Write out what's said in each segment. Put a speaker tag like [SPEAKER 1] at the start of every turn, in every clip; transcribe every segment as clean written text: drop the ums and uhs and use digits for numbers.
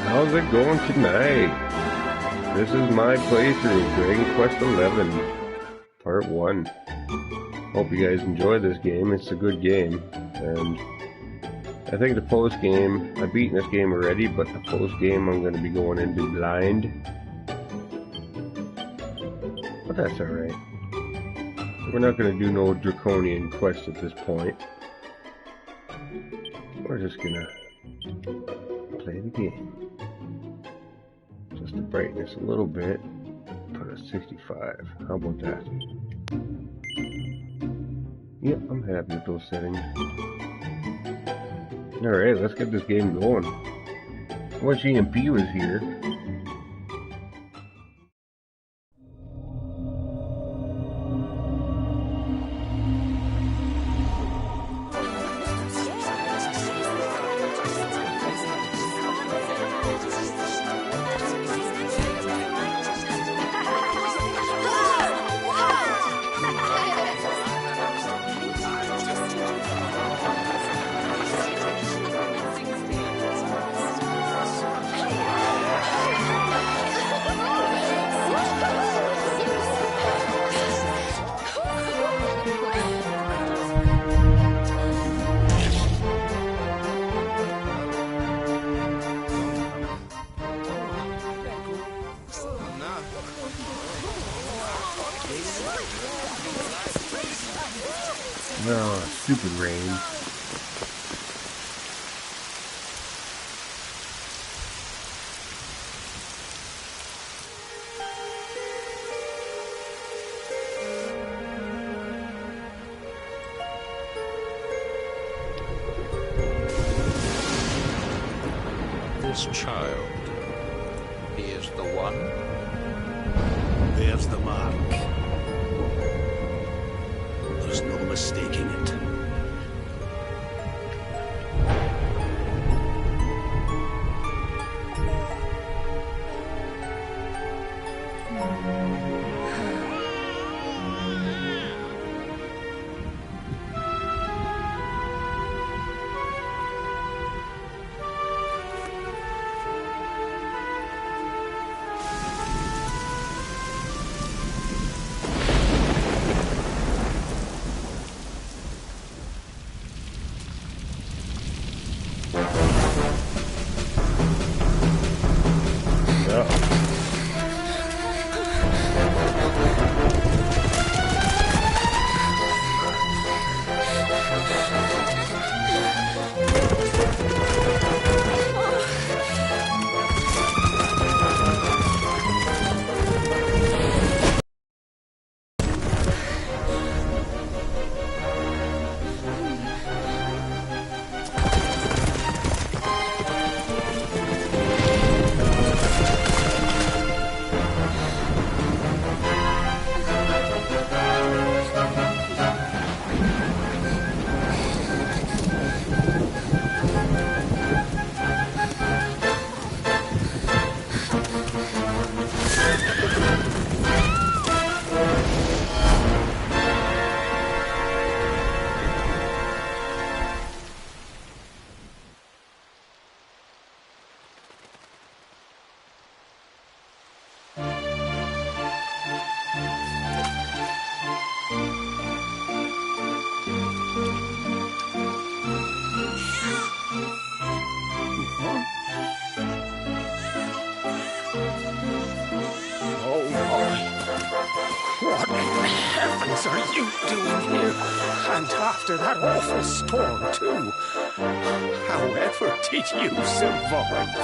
[SPEAKER 1] How's it going tonight? This is my playthrough, Dragon Quest XI, Part 1. Hope you guys enjoy this game. It's a good game, and I think the post-game, I've beaten this game already, but the post-game I'm going to be going into blind. But that's alright. We're not going to do no draconian quest at this point. We're just going to play the game. Just the brightness a little bit. Put it 65. How about that? Yep, I'm happy with those settings. Alright, let's get this game going. I wish EMP was here. Oh, stupid rain.
[SPEAKER 2] This child, he is the one.
[SPEAKER 3] There's the mark. There's no mistaking it.
[SPEAKER 4] What in the heavens are you doing here? And after that awful storm, too. However did you survive?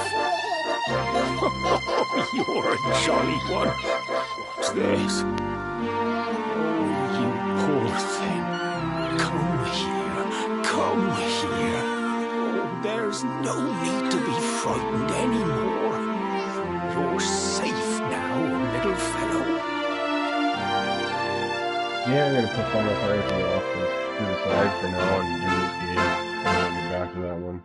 [SPEAKER 4] Oh, you're a jolly one. What's this? Oh, you poor thing. Come here. Come here. Oh, there's no need to be frightened anymore. You're safe now, little fellow.
[SPEAKER 1] Yeah, I'm gonna put Final Fantasy off to the side for now and do this game. And I'll get back to that one.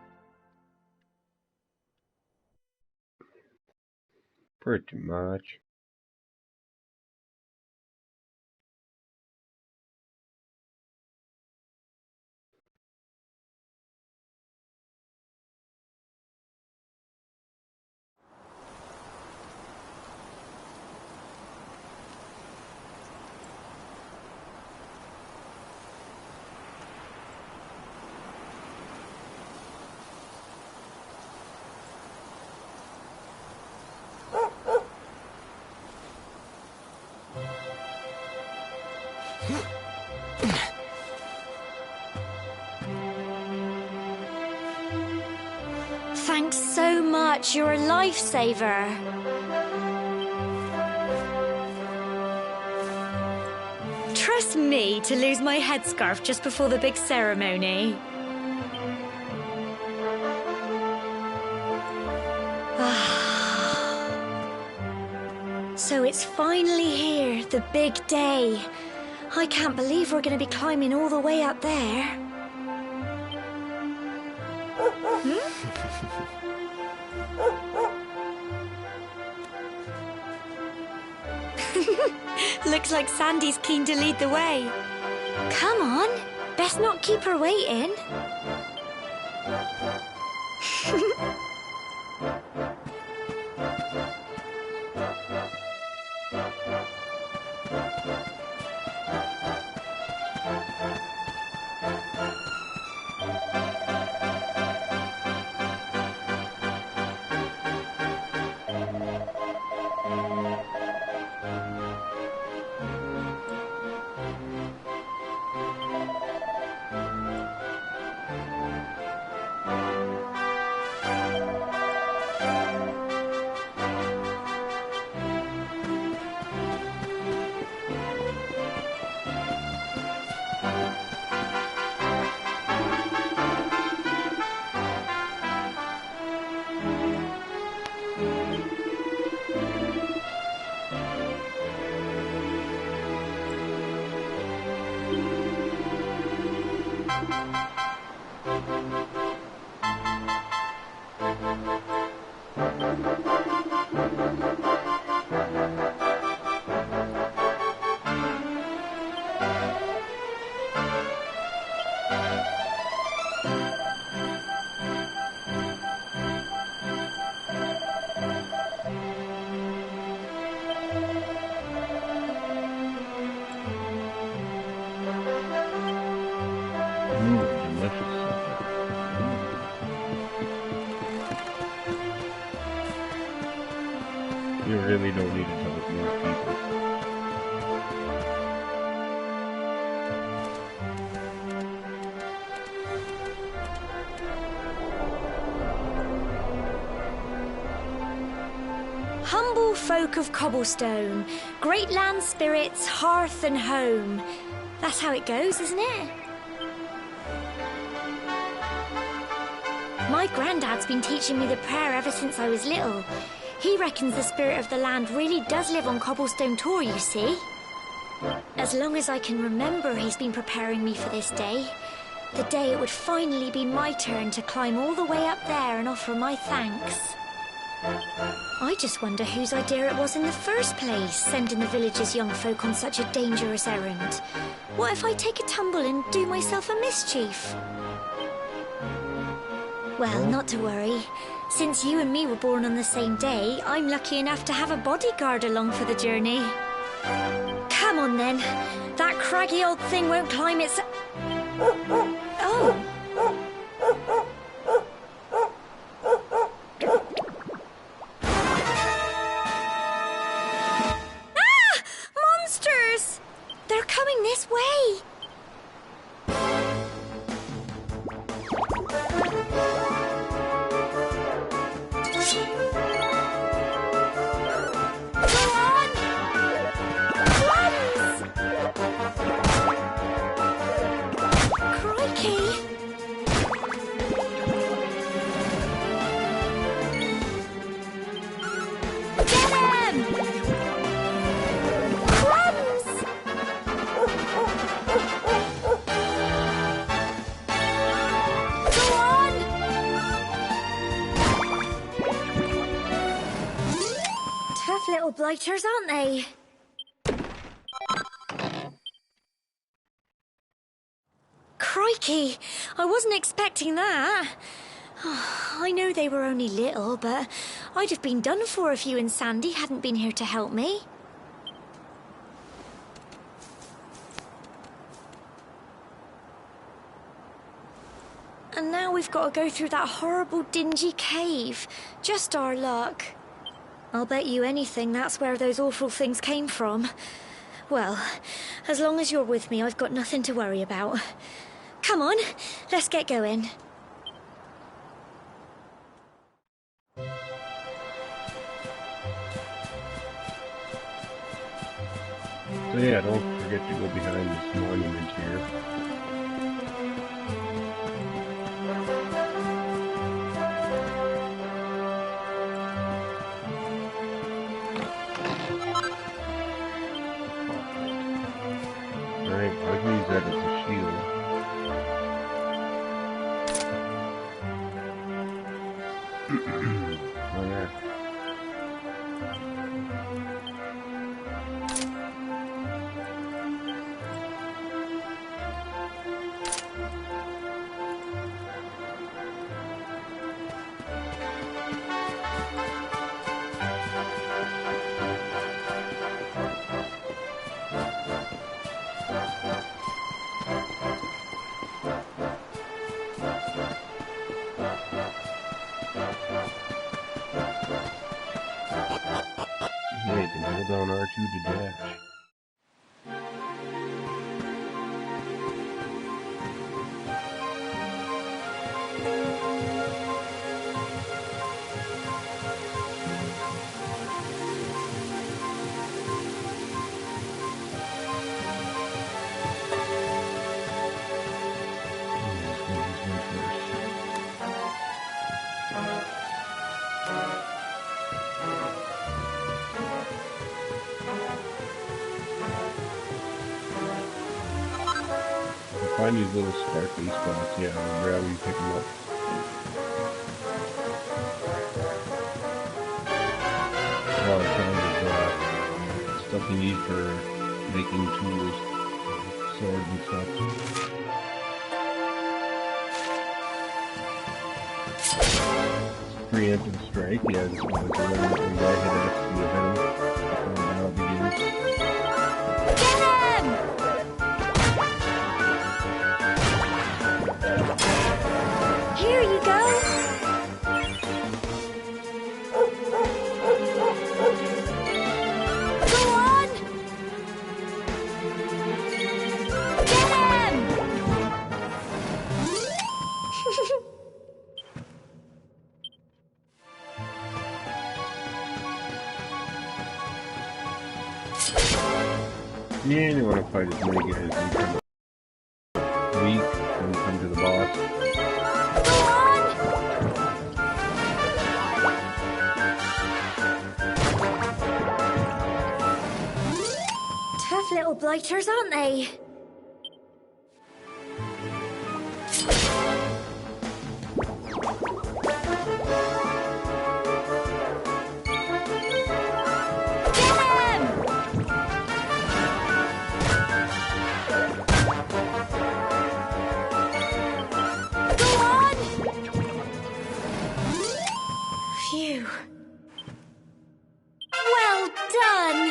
[SPEAKER 1] Pretty much.
[SPEAKER 5] much. You're a lifesaver. Trust me to lose my headscarf just before the big ceremony. So it's finally here, the big day. I can't believe we're going to be climbing all the way up there. Looks like Sandy's keen to lead the way. Come on, best not keep her waiting.
[SPEAKER 1] You really don't need to help more people.
[SPEAKER 5] Humble folk of cobblestone, great land spirits, hearth and home. That's how it goes, isn't it? My granddad's been teaching me the prayer ever since I was little. He reckons the spirit of the land really does live on Cobblestone Tor, you see. As long as I can remember, he's been preparing me for this day. The day it would finally be my turn to climb all the way up there and offer my thanks. I just wonder whose idea it was in the first place, sending the village's young folk on such a dangerous errand. What if I take a tumble and do myself a mischief? Well, not to worry. Since you and me were born on the same day, I'm lucky enough to have a bodyguard along for the journey. Come on then. That craggy old thing won't climb its... Oh. Ah! Monsters! They're coming this way. Little blighters, aren't they? Crikey! I wasn't expecting that. I know they were only little, but I'd have been done for if you and Sandy hadn't been here to help me. And now we've got to go through that horrible, dingy cave. Just our luck. I'll bet you anything that's where those awful things came from. Well, as long as you're with me, I've got nothing to worry about. Come on, let's get going.
[SPEAKER 1] So yeah, don't forget to go behind this monument here. Alright, I can use that as a shield. Oh yeah. Yeah, you can hold down R2 to dash. Find these little sparkly spots, yeah, we'll grab them, pick them up. All kinds of stuff you need for making tools, swords and stuff. Preemptive strike, yeah, this one was the one that the guy hit X to hit him before the battle begins.
[SPEAKER 5] Here you go. Go on. Get him.
[SPEAKER 1] Yeah, you want to fight as many guys as you can. Weak when you come to the boss.
[SPEAKER 5] Tough little blighters, aren't they? Phew. Well done!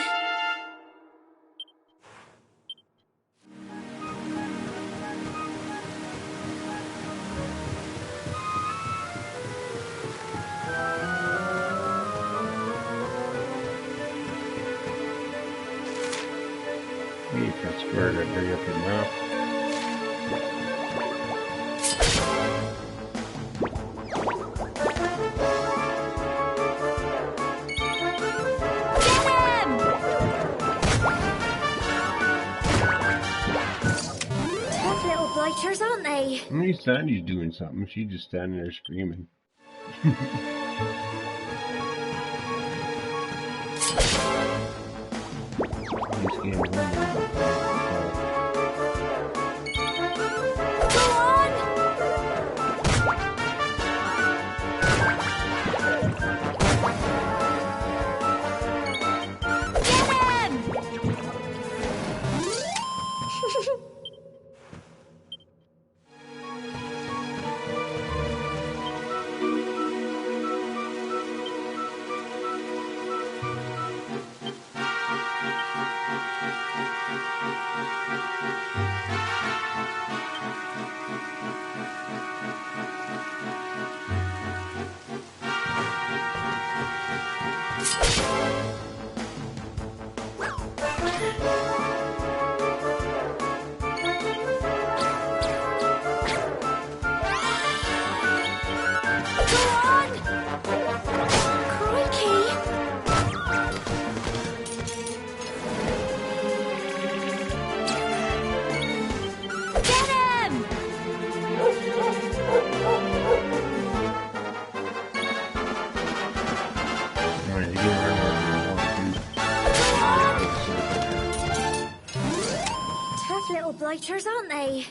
[SPEAKER 1] You press square to bring up your map.
[SPEAKER 5] Blighters, aren't they?
[SPEAKER 1] At least Sandy's doing something. She's just standing there screaming. This game is Alright, again,
[SPEAKER 5] Tough little blighters, aren't they?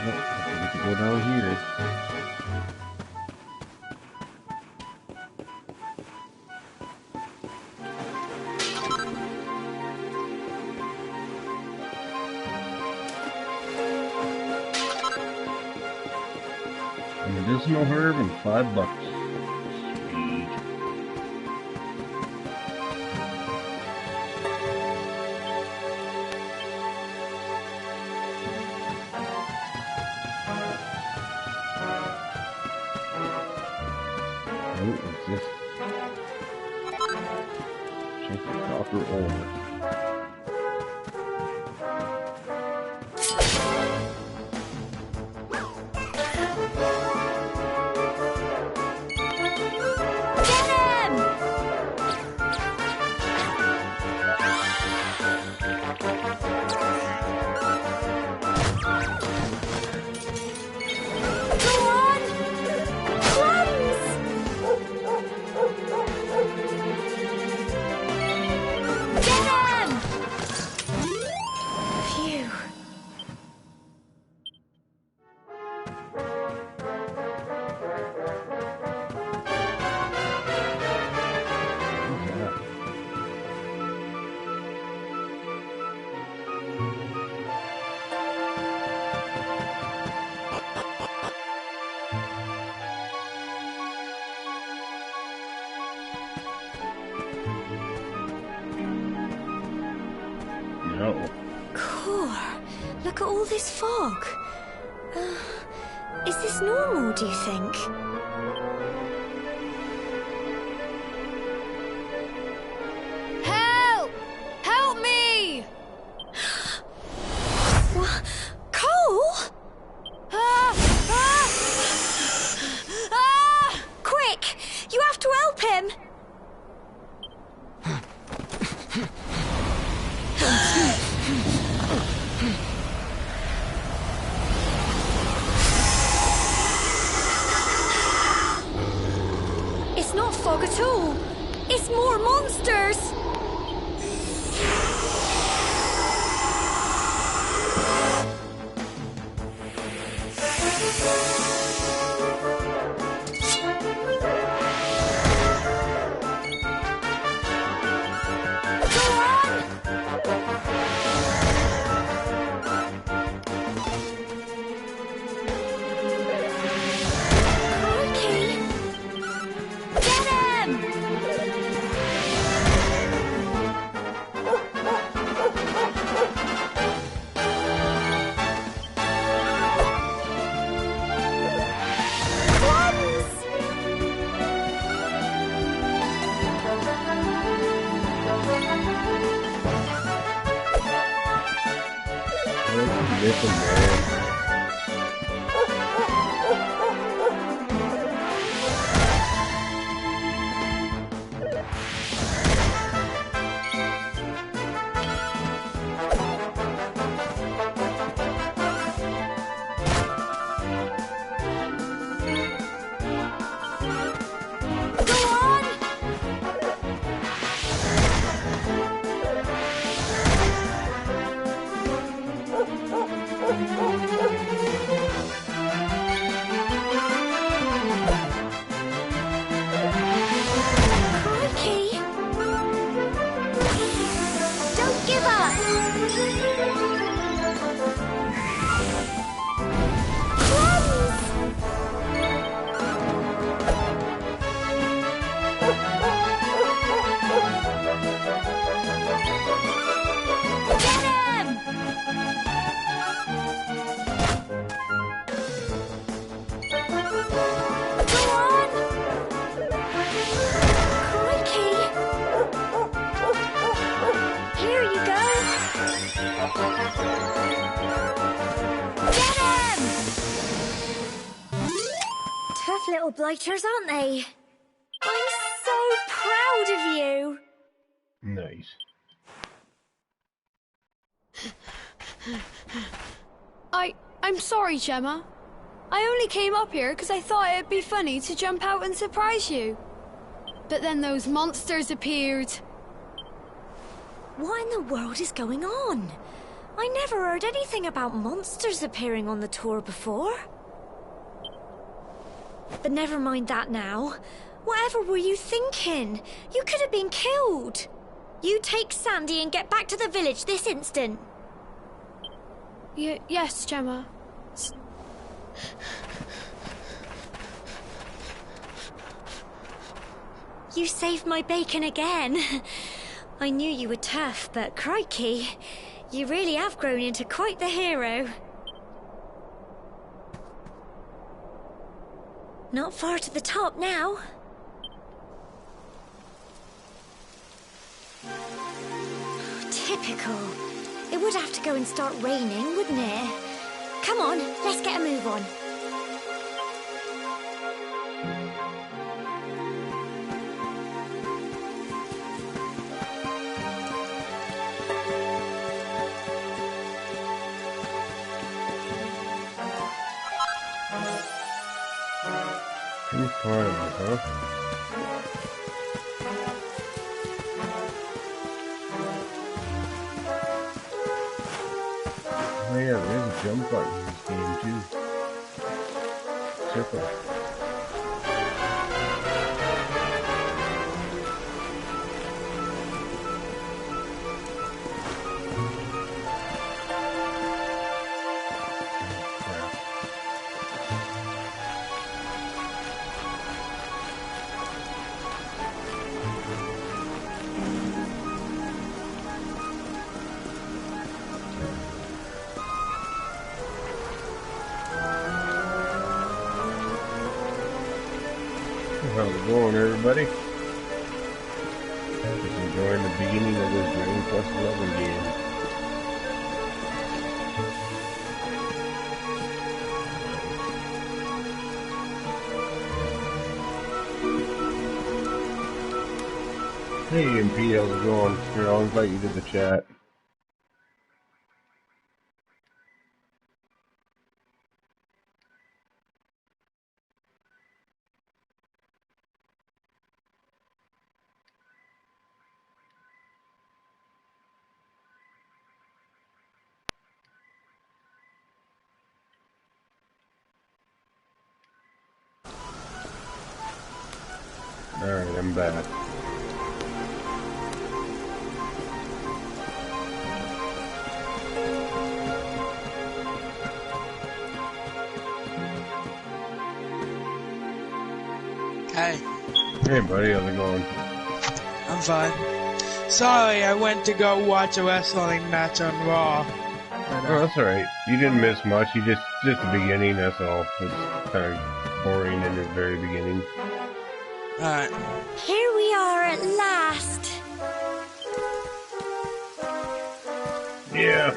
[SPEAKER 1] we get to go down here. Medicinal herb and $5. Sweet. Oh, what's this? Check the copper ore. No.
[SPEAKER 5] Core, look at all this fog. Is this normal, do you think?
[SPEAKER 6] Help! Help me!
[SPEAKER 5] What? Cole?
[SPEAKER 6] Ah! Ah! Ah!
[SPEAKER 5] Quick! You have to help him! It's not fog at all. It's more monsters.
[SPEAKER 1] Listen, man.
[SPEAKER 5] Little blighters, aren't they? I'm so proud of you.
[SPEAKER 1] Nice.
[SPEAKER 6] I'm sorry, Gemma. I only came up here because I thought it'd be funny to jump out and surprise you. But then those monsters appeared.
[SPEAKER 5] What in the world is going on? I never heard anything about monsters appearing on the tour before. But never mind that now. Whatever were you thinking? You could have been killed. You take Sandy and get back to the village this instant.
[SPEAKER 6] Yes, Gemma.
[SPEAKER 5] You saved my bacon again. I knew you were tough, but crikey, you really have grown into quite the hero. Not far to the top now. Typical. It would have to go and start raining, wouldn't it? Come on, let's get a move on.
[SPEAKER 1] Too far, huh? Oh yeah, there's a jump button in this game too. Circle. How's it going, everybody? Just enjoying the beginning of this Dragon Quest 11 game. Hey, MP, how's it going? Here, I'll invite you to the chat. Alright, I'm back.
[SPEAKER 7] Hey.
[SPEAKER 1] Hey buddy, how's it going?
[SPEAKER 7] I'm fine. Sorry, I went to go watch a wrestling match on Raw.
[SPEAKER 1] Oh, that's alright. You didn't miss much. You just the beginning, that's all. It's kind of boring in the very beginning.
[SPEAKER 7] Alright.
[SPEAKER 5] Here we are at last.
[SPEAKER 1] Yeah.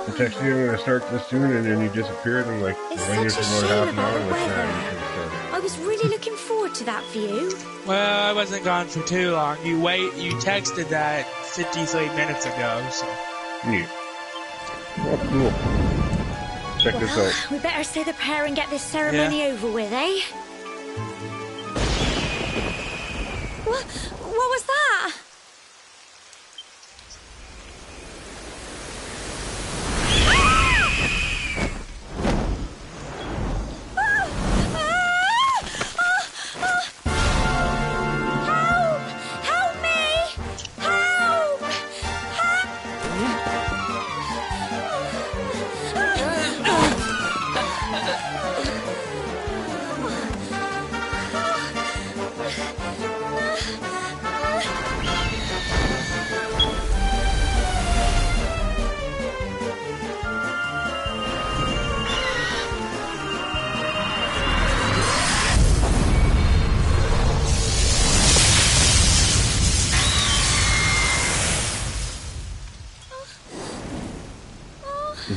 [SPEAKER 1] I texted you I'm gonna start this soon and then you disappeared and like
[SPEAKER 5] It's
[SPEAKER 1] waited
[SPEAKER 5] such a
[SPEAKER 1] for about
[SPEAKER 5] shame
[SPEAKER 1] half an
[SPEAKER 5] about
[SPEAKER 1] hour
[SPEAKER 5] the
[SPEAKER 1] and like, nah,
[SPEAKER 5] weather.
[SPEAKER 1] you should've started.
[SPEAKER 5] I was really looking forward to that view.
[SPEAKER 7] Well, I wasn't gone for too long. You texted that 53 minutes ago, so.
[SPEAKER 1] Neat. Oh, cool. Check this out.
[SPEAKER 5] We better say the prayer and get this ceremony over with, eh? What was that? Help me! Help!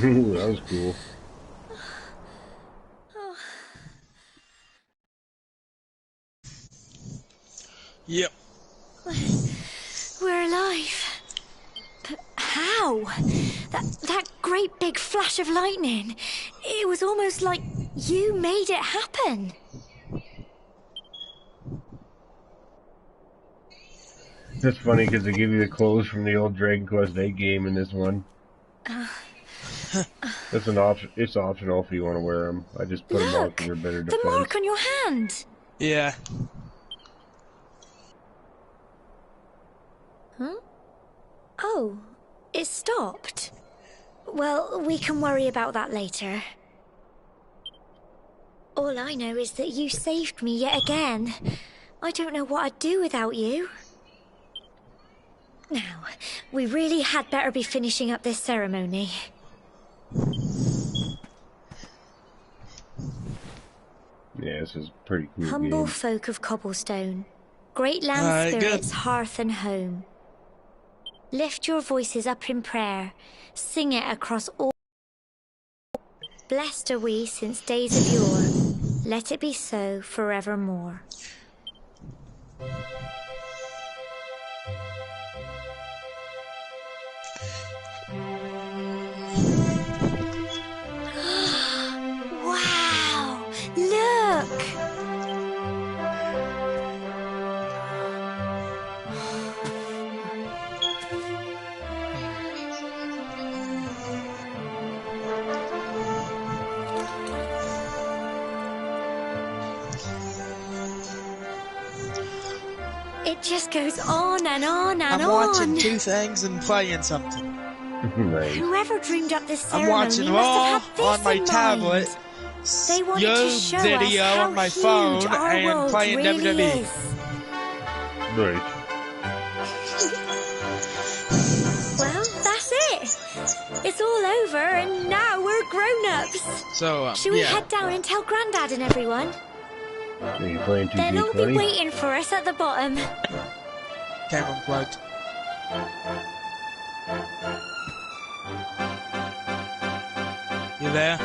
[SPEAKER 1] Ooh, that was cool.
[SPEAKER 7] Yep.
[SPEAKER 5] We're alive. But how? That great big flash of lightning. It was almost like You made it happen.
[SPEAKER 1] That's funny because they give you the clothes from the old Dragon Quest VIII game in this one. That's an option. It's optional if you want to wear them. I just put them on for their better defense.
[SPEAKER 5] The mark on your hand.
[SPEAKER 7] Yeah.
[SPEAKER 5] Huh? Oh, it stopped. Well, we can worry about that later. All I know is that you saved me yet again. I don't know what I'd do without you. Now, we really had better be finishing up this ceremony.
[SPEAKER 1] Yeah, this is a pretty cool
[SPEAKER 5] Humble
[SPEAKER 1] game.
[SPEAKER 5] folk of Cobblestone, great land spirits,
[SPEAKER 7] good.
[SPEAKER 5] hearth and home. Lift your voices up in prayer, sing it across all. Blessed are we since days of yore, let it be so forevermore. Wow! Look! It just goes on and on and
[SPEAKER 7] I'm
[SPEAKER 5] on.
[SPEAKER 7] watching two things and playing something.
[SPEAKER 1] Nice.
[SPEAKER 5] Whoever dreamed up this ceremony
[SPEAKER 7] I'm watching
[SPEAKER 5] must
[SPEAKER 7] Raw
[SPEAKER 5] have had this
[SPEAKER 7] on my
[SPEAKER 5] in
[SPEAKER 7] tablet,
[SPEAKER 5] mind. They wanted to show
[SPEAKER 7] YouTube video
[SPEAKER 5] us how
[SPEAKER 7] on my
[SPEAKER 5] huge
[SPEAKER 7] phone,
[SPEAKER 5] our
[SPEAKER 7] and
[SPEAKER 5] world
[SPEAKER 7] playing
[SPEAKER 5] really
[SPEAKER 7] WWE.
[SPEAKER 5] is.
[SPEAKER 1] Right.
[SPEAKER 5] Well, that's it. It's all over, and now we're grown-ups.
[SPEAKER 7] So,
[SPEAKER 5] Should we
[SPEAKER 7] yeah.
[SPEAKER 5] head down and tell Grandad and everyone?
[SPEAKER 1] Are you playing
[SPEAKER 5] They'll all be
[SPEAKER 1] 2K20?
[SPEAKER 5] waiting for us at the bottom.
[SPEAKER 7] Camera unplugged. You there?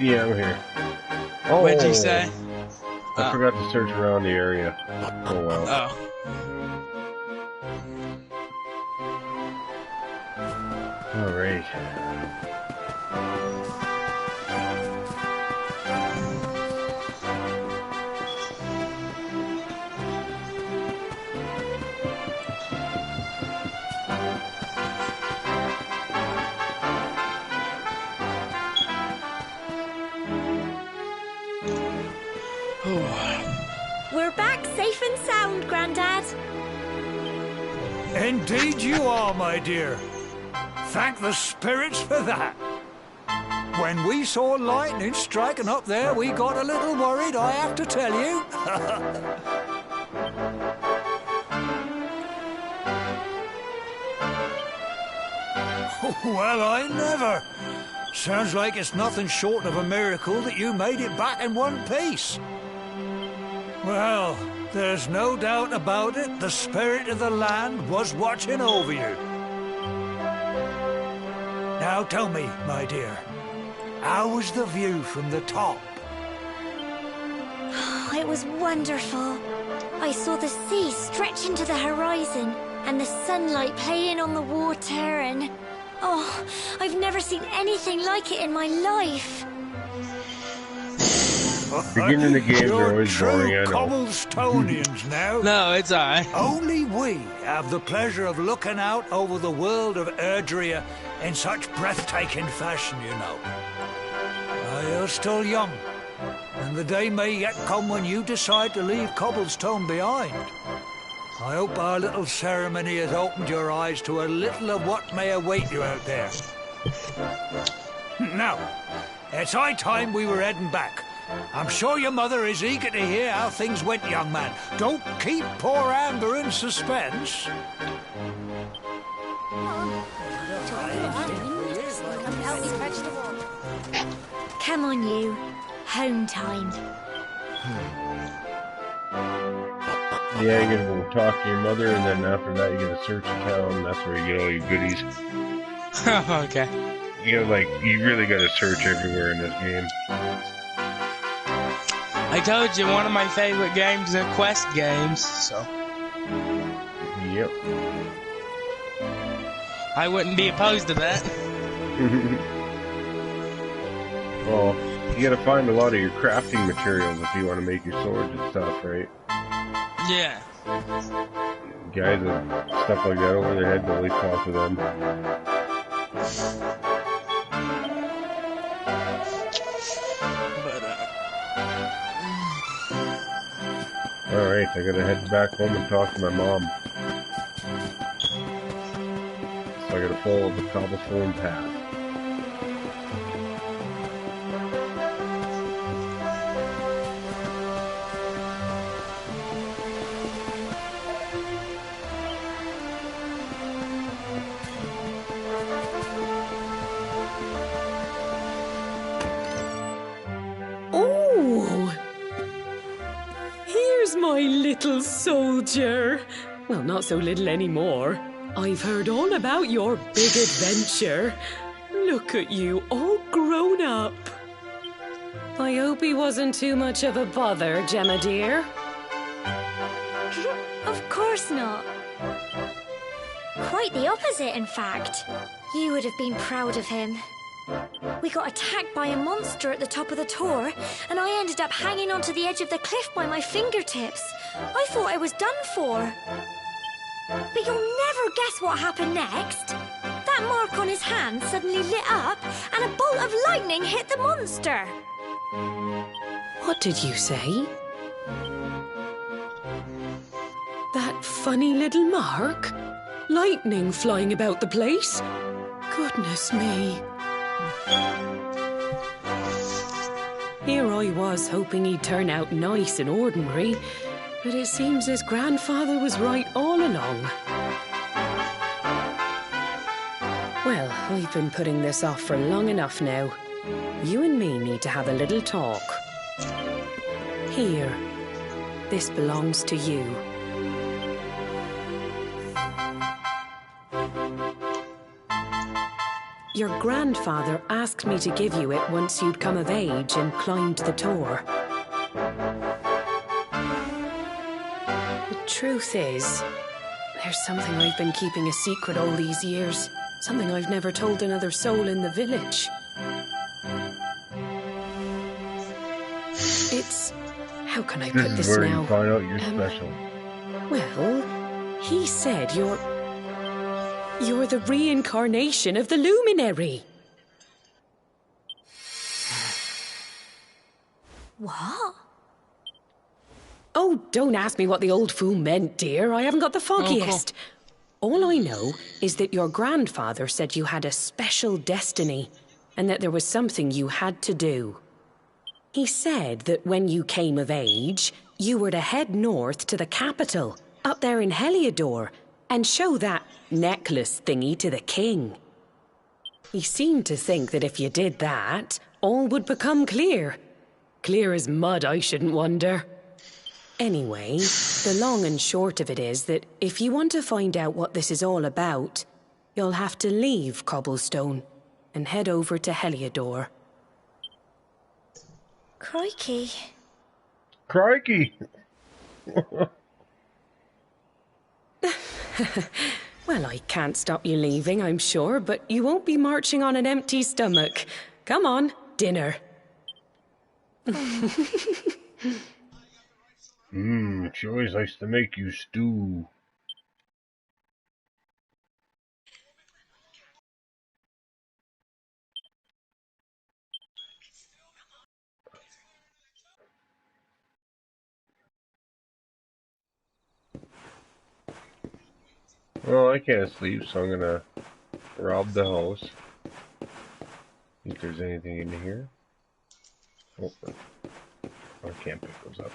[SPEAKER 1] Yeah, I'm here. Oh,
[SPEAKER 7] What'd you say?
[SPEAKER 1] I forgot to search around the area. Oh well.
[SPEAKER 7] Oh.
[SPEAKER 1] Alright.
[SPEAKER 5] We're back safe and sound, Grandad.
[SPEAKER 8] Indeed you are, my dear. Thank the spirits for that. When we saw lightning striking up there, we got a little worried, I have to tell you. Well, I never. Sounds like it's nothing short of a miracle that you made it back in one piece. Well, there's no doubt about it, the spirit of the land was watching over you. Now tell me, my dear, how was the view from the top?
[SPEAKER 5] It was wonderful. I saw the sea stretch into the horizon and the sunlight playing on the water and... Oh, I've never seen anything like it in my life.
[SPEAKER 1] Beginning of the games
[SPEAKER 8] You're
[SPEAKER 1] are always boring, I
[SPEAKER 8] true
[SPEAKER 1] know.
[SPEAKER 8] Cobblestonians now.
[SPEAKER 7] No, it's alright.
[SPEAKER 8] Only we have the pleasure of looking out over the world of Erdrea in such breathtaking fashion, you know. You're still young, and the day may yet come when you decide to leave Cobblestone behind. I hope our little ceremony has opened your eyes to a little of what may await you out there. Now, it's high time we were heading back. I'm sure your mother is eager to hear how things went, young man. Don't keep poor Amber in suspense.
[SPEAKER 5] Come on, you. Home time.
[SPEAKER 1] Yeah, you're gonna go talk to your mother, and then after that, you're gonna search the town. That's where you get all your goodies.
[SPEAKER 7] Okay.
[SPEAKER 1] You really gotta search everywhere in this game.
[SPEAKER 7] I told you, one of my favorite games are quest games, so
[SPEAKER 1] Yep.
[SPEAKER 7] I wouldn't be opposed to that.
[SPEAKER 1] Well, You gotta find a lot of your crafting materials if you want to make your swords and stuff, right?
[SPEAKER 7] Yeah.
[SPEAKER 1] Guys with stuff like that over their head, always talk to them.
[SPEAKER 7] But,
[SPEAKER 1] Alright, I gotta head back home and talk to my mom. So I gotta follow the cobblestone path.
[SPEAKER 9] My little soldier. Well, not so little anymore. I've heard all about your big adventure. Look at you, all grown up. I hope he wasn't too much of a bother, Gemma dear.
[SPEAKER 5] Of course not. Quite the opposite, in fact. You would have been proud of him. We got attacked by a monster at the top of the tor, and I ended up hanging onto the edge of the cliff by my fingertips. I thought I was done for. But you'll never guess what happened next. That mark on his hand suddenly lit up, and a bolt of lightning hit the monster.
[SPEAKER 9] What did you say? That funny little mark? Lightning flying about the place? Goodness me. Here I was hoping he'd turn out nice and ordinary, but it seems his grandfather was right all along. Well, I've been putting this off for long enough now. You and me need to have a little talk. Here, this belongs to you. Your grandfather asked me to give you it once you'd come of age and climbed the tor. The truth is, there's something I've been keeping a secret all these years. Something I've never told another soul in the village. It's... how can I put this
[SPEAKER 1] is where
[SPEAKER 9] now?
[SPEAKER 1] you find out you're special.
[SPEAKER 9] Well, he said you're the reincarnation of the luminary.
[SPEAKER 5] What?
[SPEAKER 9] Oh, don't ask me what the old fool meant, dear. I haven't got the foggiest. All I know is that your grandfather said you had a special destiny and that there was something you had to do. He said that when you came of age, you were to head north to the capital, up there in Heliodor, and show that necklace thingy to the king. He seemed to think that if you did that, all would become clear. Clear as mud, I shouldn't wonder. Anyway, the long and short of it is that if you want to find out what this is all about, you'll have to leave Cobblestone and head over to Heliodor.
[SPEAKER 5] Crikey.
[SPEAKER 1] Crikey!
[SPEAKER 9] Well, I can't stop you leaving, I'm sure, but you won't be marching on an empty stomach. Come on, dinner.
[SPEAKER 1] She always likes to make you stew. Well, I can't sleep, so I'm gonna rob the house. Think there's anything in here? Oh, I can't pick those up.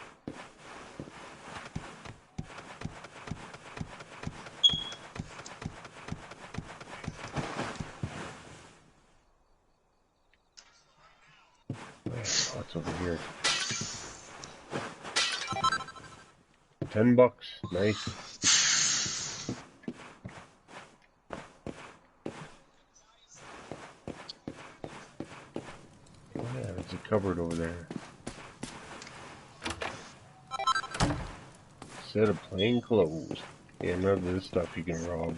[SPEAKER 1] What's over here? $10. Nice. Oh yeah, there's a cupboard over there. Set of plain clothes. Yeah, none of this stuff you can rob.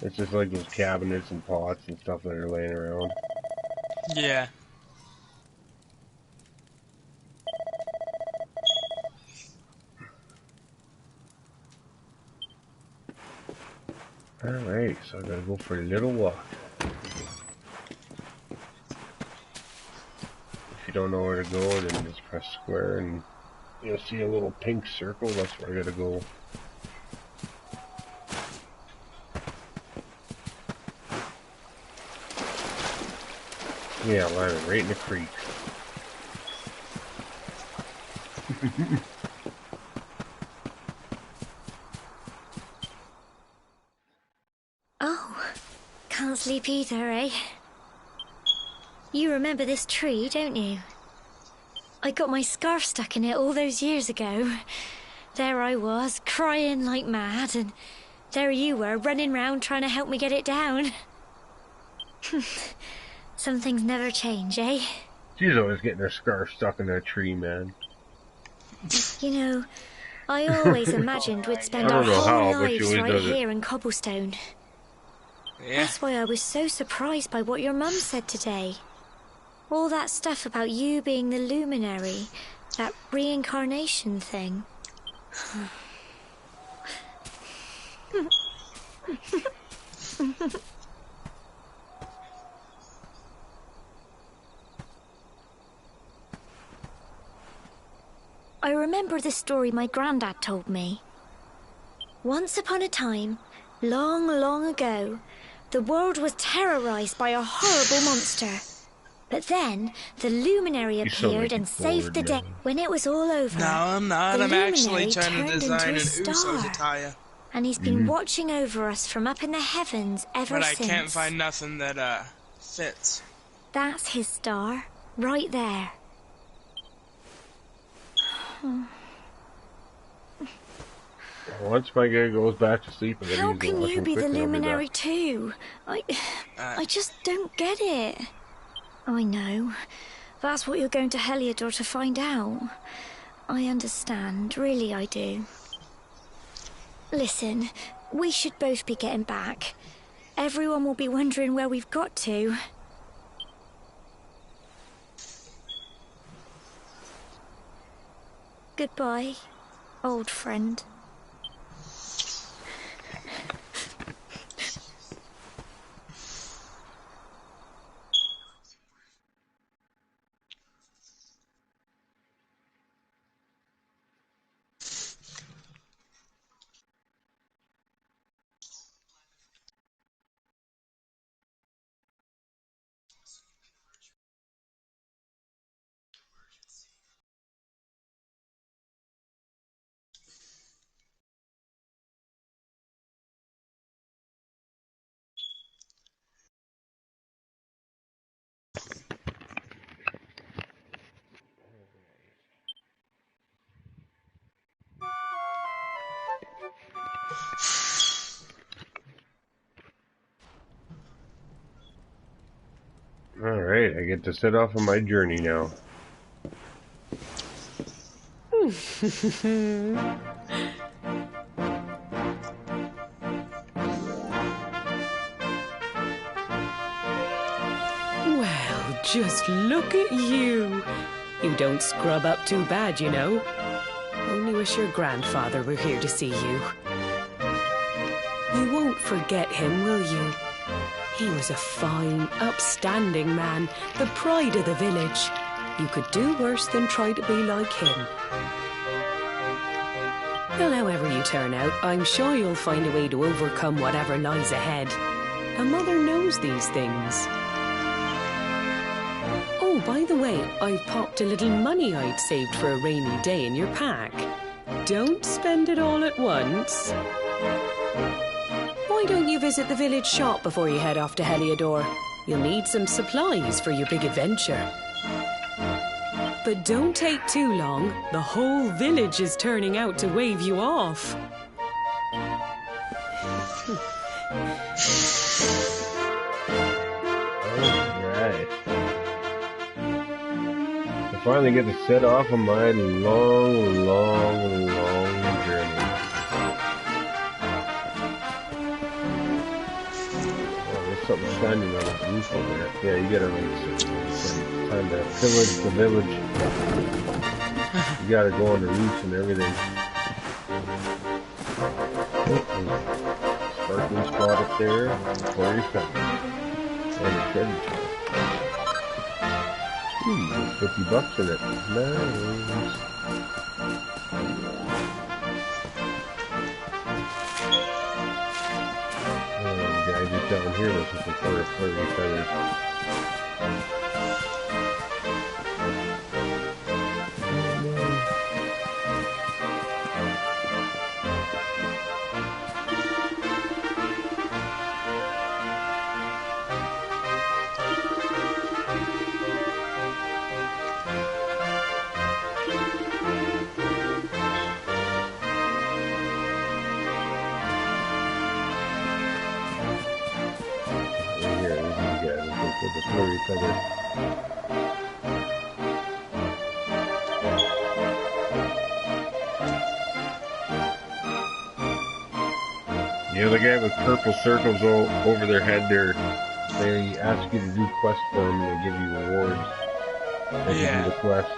[SPEAKER 1] It's just like those cabinets and pots and stuff that are laying around.
[SPEAKER 7] yeah.
[SPEAKER 1] Alright, so I gotta go for a little walk. If you don't know where to go, then just press square and you'll see a little pink circle. That's where I gotta go. Yeah, landed right in the creek.
[SPEAKER 5] Oh, can't sleep either, eh? You remember this tree, don't you? I got my scarf stuck in it all those years ago. There I was, crying like mad, and there you were, running round trying to help me get it down. Some things never change, eh?
[SPEAKER 1] She's always getting her scarf stuck in that tree, man.
[SPEAKER 5] You know, I always imagined we'd spend our whole lives right here in Cobblestone.
[SPEAKER 7] Yeah.
[SPEAKER 5] That's why I was so surprised by what your mum said today. All that stuff about you being the luminary, that reincarnation thing. I remember the story my granddad told me. Once upon a time, long, long ago, the world was terrorized by a horrible monster. But then, the luminary appeared and saved the day. When it was all over,
[SPEAKER 7] No, I'm not.
[SPEAKER 5] the
[SPEAKER 7] I'm actually
[SPEAKER 5] luminary
[SPEAKER 7] trying to
[SPEAKER 5] turned
[SPEAKER 7] design an
[SPEAKER 5] into a
[SPEAKER 7] Usos
[SPEAKER 5] star.
[SPEAKER 7] attire.
[SPEAKER 5] And he's been watching over us from up in the heavens ever
[SPEAKER 7] But I
[SPEAKER 5] since.
[SPEAKER 7] can't find nothing that, fits.
[SPEAKER 5] That's his star, right there.
[SPEAKER 1] Once my guy goes back to sleep,
[SPEAKER 5] How can you be the luminary too? I just don't get it. I know. That's what you're going to Heliodor to find out. I understand, really I do. Listen, we should both be getting back. Everyone will be wondering where we've got to. Goodbye, old friend.
[SPEAKER 1] Alright, I get to set off on my journey now.
[SPEAKER 9] Well, just look at you. You don't scrub up too bad, you know. Only wish your grandfather were here to see you. You won't forget him, will you? He was a fine, upstanding man, the pride of the village. You could do worse than try to be like him. Well, however you turn out, I'm sure you'll find a way to overcome whatever lies ahead. A mother knows these things. Oh, by the way, I've popped a little money I'd saved for a rainy day in your pack. Don't spend it all at once. Why don't you visit the village shop before you head off to Heliodor? You'll need some supplies for your big adventure. But don't take too long. The whole village is turning out to wave you off.
[SPEAKER 1] Alright. I finally get to set off on my long, long, long journey. Oh, there's something standing on the roof over there. Yeah, you gotta like time to pillage the village. You gotta go on the roofs and everything. parking spot up there, flurry feather, and a shredded shell. There's $50 in it. Nice. Guys just down here looking for flurry feathers. With the flurry feather. The other guy with purple circles all over their head there, they ask you to do quests for them and they give you rewards as you do the quest.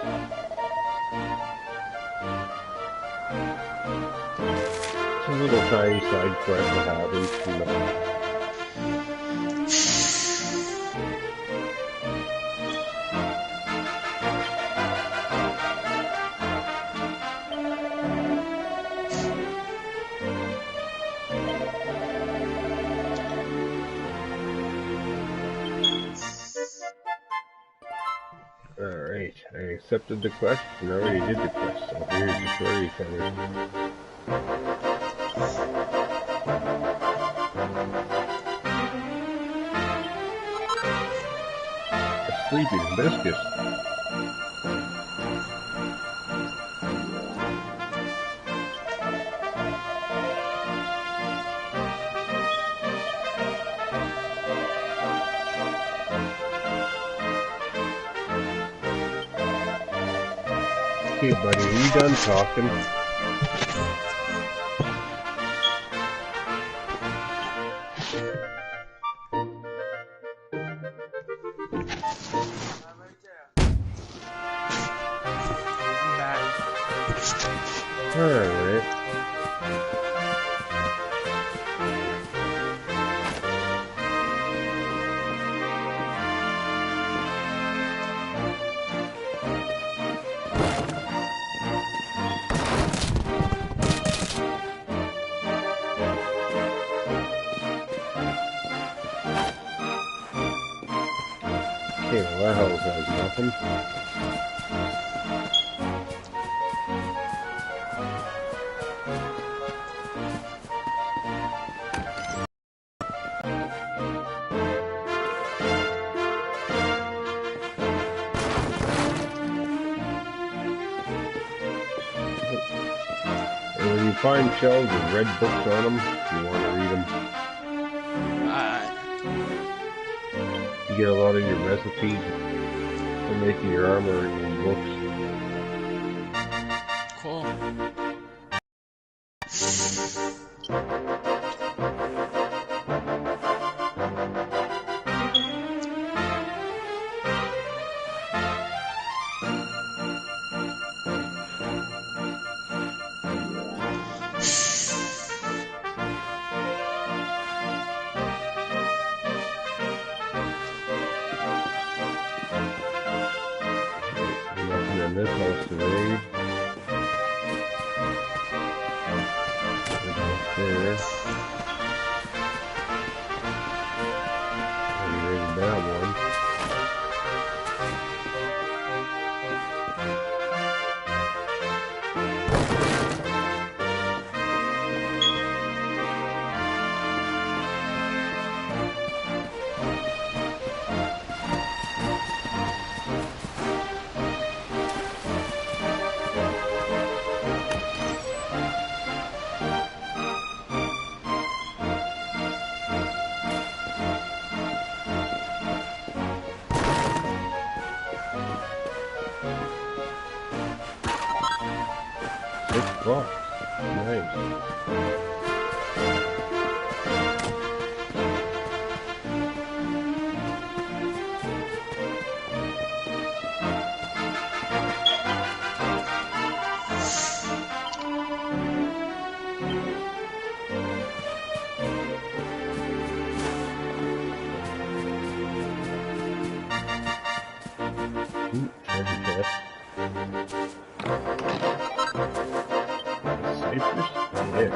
[SPEAKER 1] It's a little tiny side quest that happens. Alright, I accepted the quest and already did the quest, so here's the flurry feather. A sleeping hibiscus. Okay, buddy, are you done talking? Alright. Okay, well that house has nothing. And when you find shells with red books on them, you want to read them. You get a lot of your recipes for making your armor in books.
[SPEAKER 7] Cool.
[SPEAKER 1] Nothing in this house to raid. There. We raided that one. $6. Nice. Cypress? Yeah.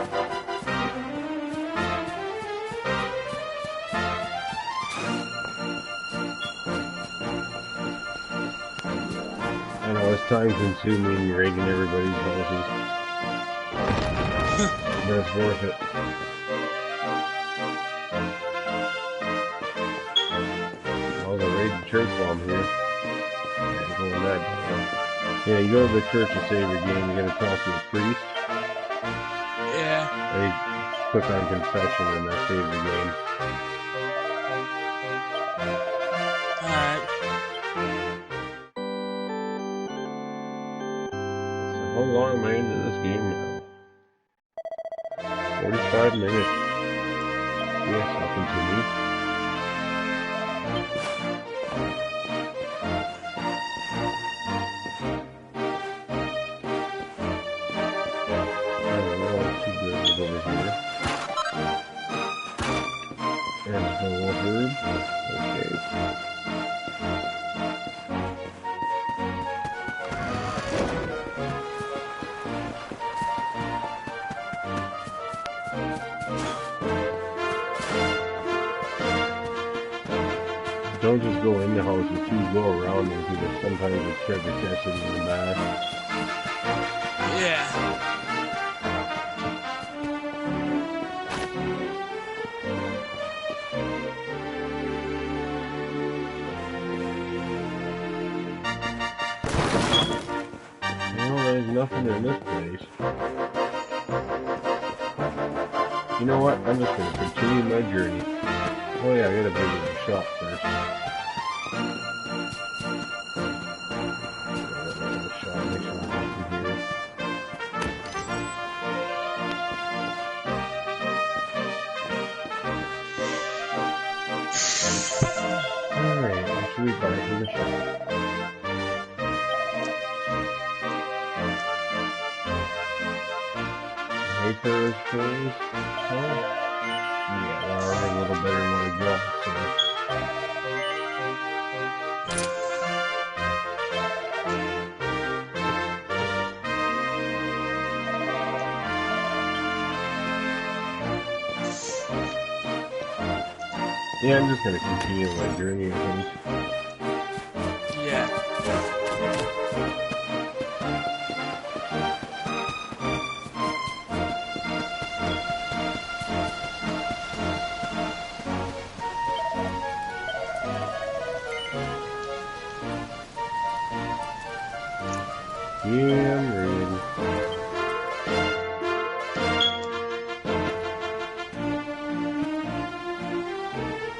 [SPEAKER 1] I know it's time consuming raiding everybody's houses. But it's worth it. I'll go raid the church while I'm here. Yeah, you go to the church to save your game, you gotta talk to a priest.
[SPEAKER 7] Yeah.
[SPEAKER 1] And you click on confession and that saves the game.
[SPEAKER 7] Alright.
[SPEAKER 1] So how long am I into this game now? 45 minutes. Yes, I'll continue. Over here. There's the herb. Okay. Don't just go in the houses too, go around them because sometimes it's trying to catch them in the back.
[SPEAKER 7] Yeah.
[SPEAKER 1] There's nothing in this place. You know what? I'm just going to continue my journey. Oh yeah, I gotta visit the shop first. The shop, make sure there's nothing here. Alright, what should we buy from the shop? Papers, clothes. Oh. Yeah, well, I'm a little better than what I got, so. Yeah, I'm just gonna continue my journey, I think.
[SPEAKER 7] Yeah.
[SPEAKER 1] Yeah, I'm ready.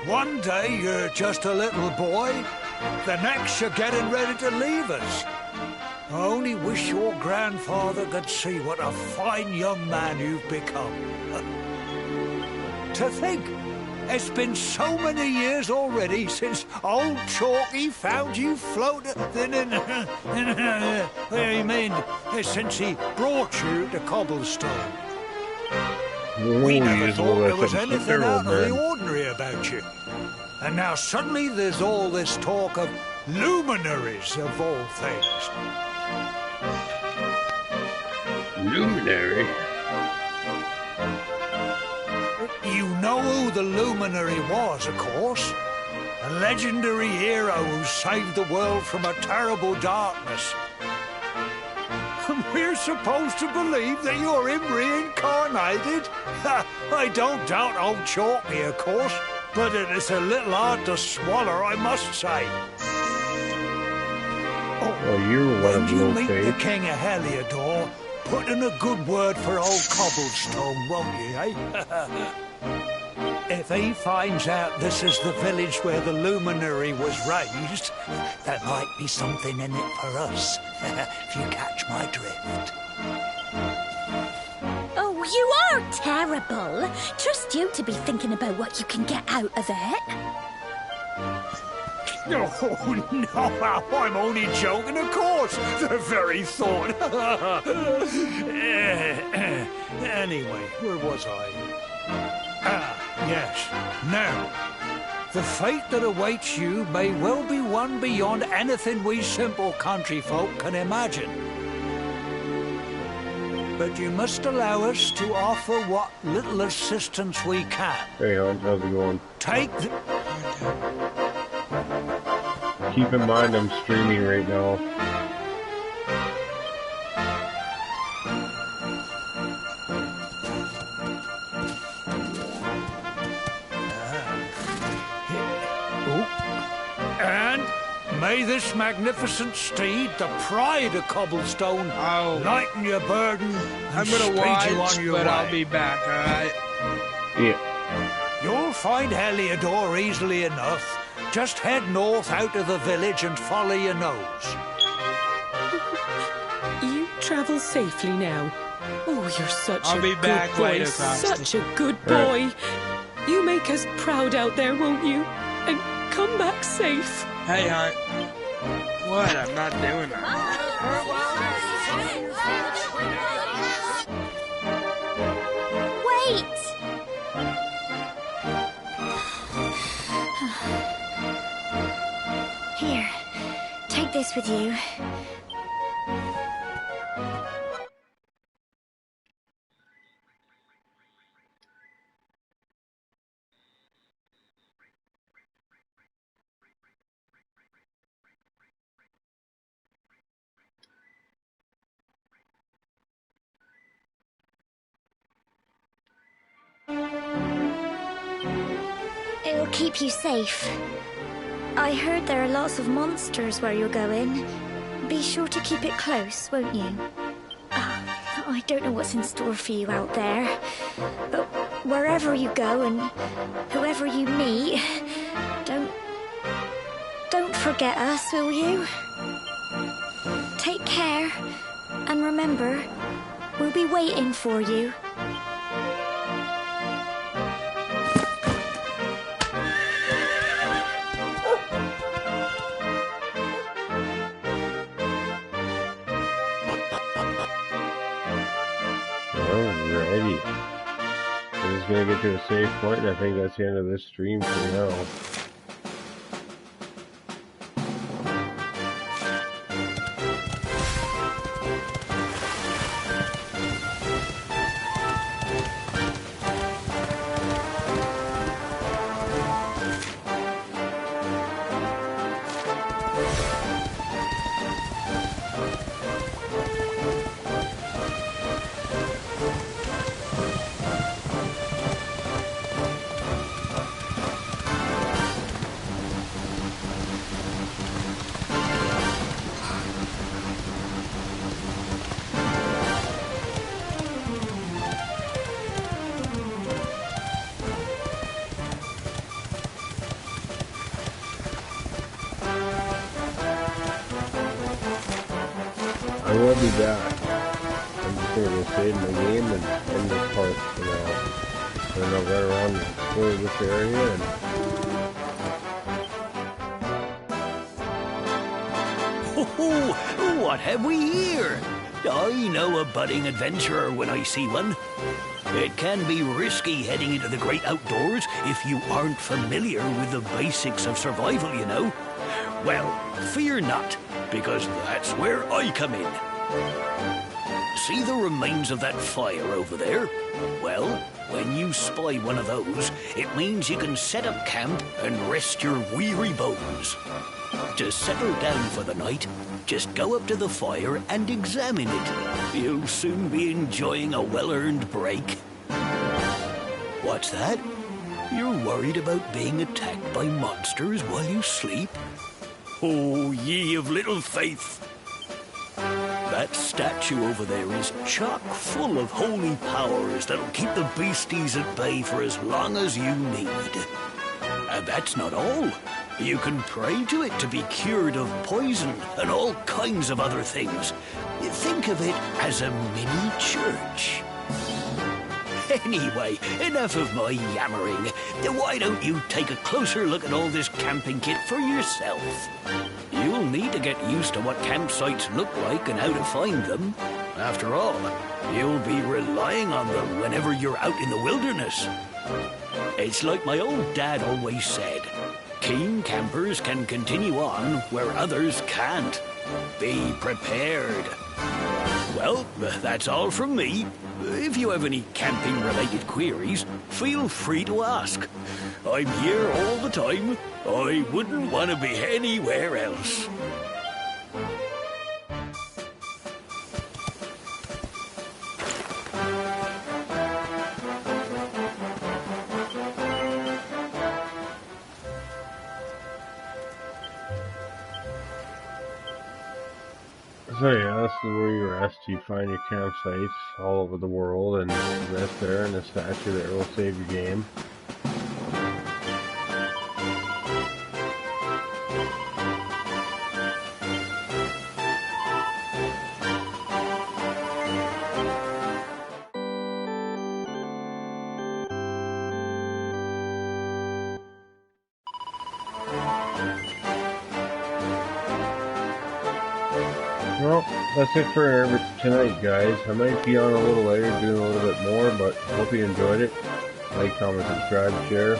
[SPEAKER 8] One day you're just a little boy, the next you're getting ready to leave us. I only wish your grandfather could see what a fine young man you've become. To think, it's been so many years already since old Chalky found you floating in I mean, since he brought you to Cobblestone. We never thought there was anything out of the ordinary about you. And now suddenly there's all this talk of luminaries of all things.
[SPEAKER 1] Luminary?
[SPEAKER 8] You know who the luminary was, of course. A legendary hero who saved the world from a terrible darkness. And we're supposed to believe that you're him reincarnated? I don't doubt old Chalky, of course, but it is a little hard to swallow, I must say.
[SPEAKER 1] Oh, you're one of
[SPEAKER 8] you
[SPEAKER 1] no
[SPEAKER 8] meet
[SPEAKER 1] faith.
[SPEAKER 8] the King of Heliodor, put in a good word for old Cobblestone, won't you, eh? If he finds out this is the village where the luminary was raised, there might be something in it for us, if you catch my drift.
[SPEAKER 5] Oh, you are terrible. Trust you to be thinking about what you can get out of it.
[SPEAKER 8] Oh, no, I'm only joking, of course. The very thought. Anyway, where was I? Yes. Now, the fate that awaits you may well be one beyond anything we simple country folk can imagine. but you must allow us to offer what little assistance we can.
[SPEAKER 1] Hey, Hans, how's it going?
[SPEAKER 8] Take the...
[SPEAKER 1] Keep in mind I'm streaming right now.
[SPEAKER 8] And may this magnificent steed, the pride of Cobblestone, lighten your burden and
[SPEAKER 7] I'm gonna
[SPEAKER 8] speed
[SPEAKER 7] watch,
[SPEAKER 8] you on your
[SPEAKER 7] but
[SPEAKER 8] way.
[SPEAKER 7] I'll be back, alright?
[SPEAKER 1] Yeah.
[SPEAKER 8] You'll find Heliodor easily enough. Just head north out of the village and follow your nose.
[SPEAKER 9] You travel safely now. Oh, you're such
[SPEAKER 7] I'll
[SPEAKER 9] a
[SPEAKER 7] be
[SPEAKER 9] good
[SPEAKER 7] back
[SPEAKER 9] boy.
[SPEAKER 7] later, Constance.
[SPEAKER 9] Such a good boy. You make us proud out there, won't you? And come back safe.
[SPEAKER 7] Hey, Hart. What? I'm not doing that.
[SPEAKER 5] Wait! Here, take this with you. It'll keep you safe. I heard there are lots of monsters where you're going. Be sure to keep it close, won't you? I don't know what's in store for you out there, but wherever you go and whoever you meet, don't forget us, will you? Take care, and remember, we'll be waiting for you.
[SPEAKER 1] Alrighty. We're just gonna get to a safe point, and I think that's the end of this stream for now. I will be back. I'm just gonna go save my game and end this part for now. And I'll run around and explore this area and
[SPEAKER 3] Oh, what have we here? I know a budding adventurer when I see one. It can be risky heading into the great outdoors if you aren't familiar with the basics of survival, you know. Well, fear not, because that's where I come in. See the remains of that fire over there? Well, when you spy one of those, it means you can set up camp and rest your weary bones. To settle down for the night, just go up to the fire and examine it. You'll soon be enjoying a well-earned break. What's that? You're worried about being attacked by monsters while you sleep? Oh, ye of little faith! That statue over there is chock full of holy powers that'll keep the beasties at bay for as long as you need. And that's not all. You can pray to it to be cured of poison and all kinds of other things. Think of it as a mini church. Anyway, enough of my yammering. Why don't you take a closer look at all this camping kit for yourself? You'll need to get used to what campsites look like and how to find them. After all, you'll be relying on them whenever you're out in the wilderness. It's like my old dad always said, keen campers can continue on where others can't. Be prepared. Well, that's all from me. If you have any camping-related queries, feel free to ask. I'm here all the time. I wouldn't want to be anywhere else.
[SPEAKER 1] So yeah, this is where you rest. You find your campsites all over the world and rest there, and a statue there will save your game. Well, that's it for tonight, guys. I might be on a little later, doing a little bit more, but hope you enjoyed it. Like, comment, subscribe, share.